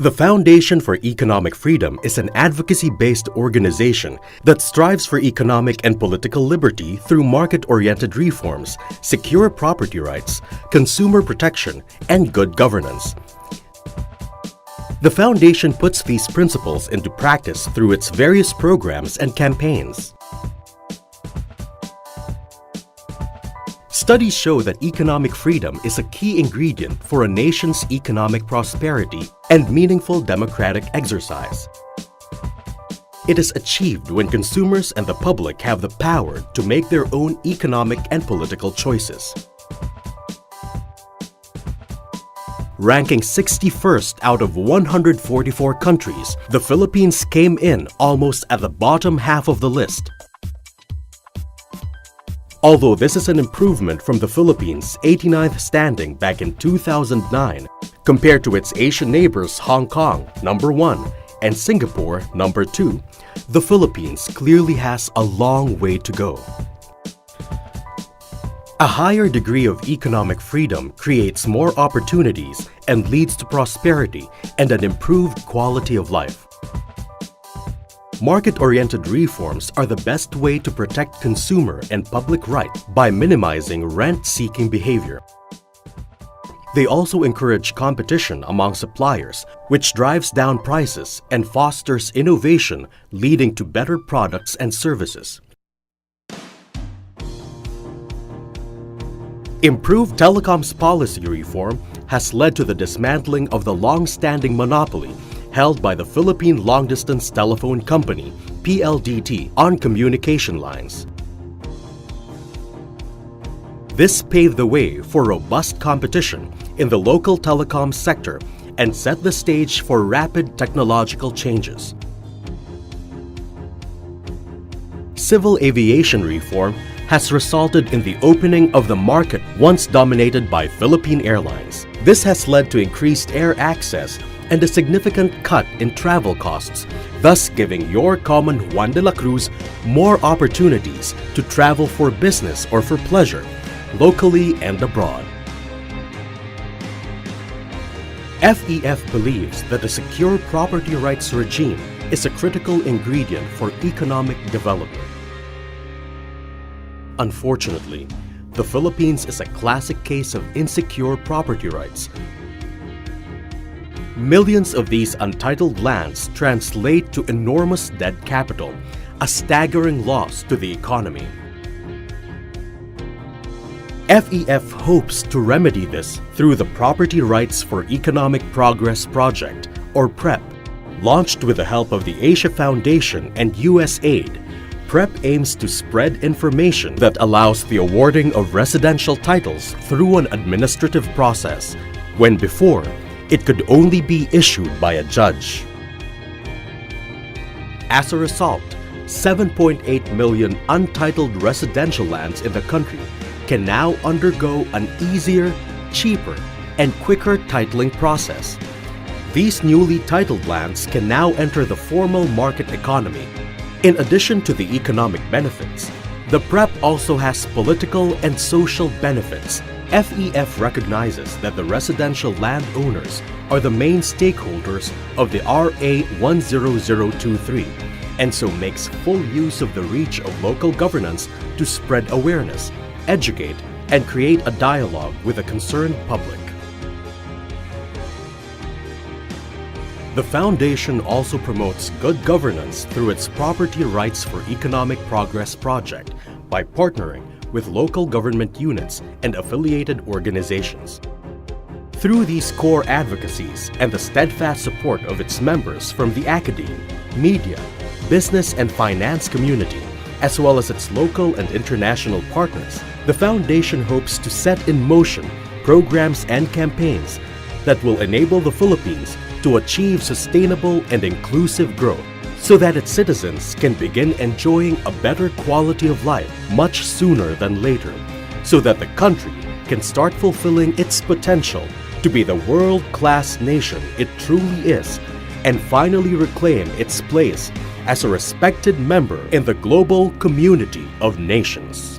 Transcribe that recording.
The Foundation for Economic Freedom is an advocacy-based organization that strives for economic and political liberty through market-oriented reforms, secure property rights, consumer protection, and good governance. The Foundation puts these principles into practice through its various programs and campaigns. Studies show that economic freedom is a key ingredient for a nation's economic prosperity and meaningful democratic exercise. It is achieved when consumers and the public have the power to make their own economic and political choices. Ranking 61st out of 144 countries, the Philippines came in almost at the bottom half of the list. Although this is an improvement from the Philippines' 89th standing back in 2009, compared to its Asian neighbors Hong Kong, number 1, and Singapore, number 2, the Philippines clearly has a long way to go. A higher degree of economic freedom creates more opportunities and leads to prosperity and an improved quality of life. Market-oriented reforms are the best way to protect consumer and public rights by minimizing rent-seeking behavior. They also encourage competition among suppliers, which drives down prices and fosters innovation, leading to better products and services. Improved telecoms policy reform has led to the dismantling of the long-standing monopoly held by the Philippine Long-Distance Telephone Company, PLDT, on communication lines. This paved the way for robust competition in the local telecom sector and set the stage for rapid technological changes. Civil aviation reform has resulted in the opening of the market once dominated by Philippine Airlines. This has led to increased air access and a significant cut in travel costs, thus giving your common Juan de la Cruz more opportunities to travel for business or for pleasure, locally and abroad. FEF believes that a secure property rights regime is a critical ingredient for economic development. Unfortunately, the Philippines is a classic case of insecure property rights. Millions of these untitled lands translate to enormous dead capital, a staggering loss to the economy. FEF hopes to remedy this through the Property Rights for Economic Progress Project, or PREP. Launched with the help of the Asia Foundation and USAID, PREP aims to spread information that allows the awarding of residential titles through an administrative process, when before, it could only be issued by a judge. As a result, 7.8 million untitled residential lands in the country can now undergo an easier, cheaper, and quicker titling process. These newly titled lands can now enter the formal market economy. In addition to the economic benefits, the PREP also has political and social benefits. FEF recognizes that the residential landowners are the main stakeholders of the RA 10023 and so makes full use of the reach of local governance to spread awareness, educate, and create a dialogue with the concerned public. The Foundation also promotes good governance through its Property Rights for Economic Progress project by partnering with local government units and affiliated organizations. Through these core advocacies and the steadfast support of its members from the academe, media, business and finance community, as well as its local and international partners, the Foundation hopes to set in motion programs and campaigns that will enable the Philippines to achieve sustainable and inclusive growth, so that its citizens can begin enjoying a better quality of life much sooner than later, so that the country can start fulfilling its potential to be the world-class nation it truly is, and finally reclaim its place as a respected member in the global community of nations.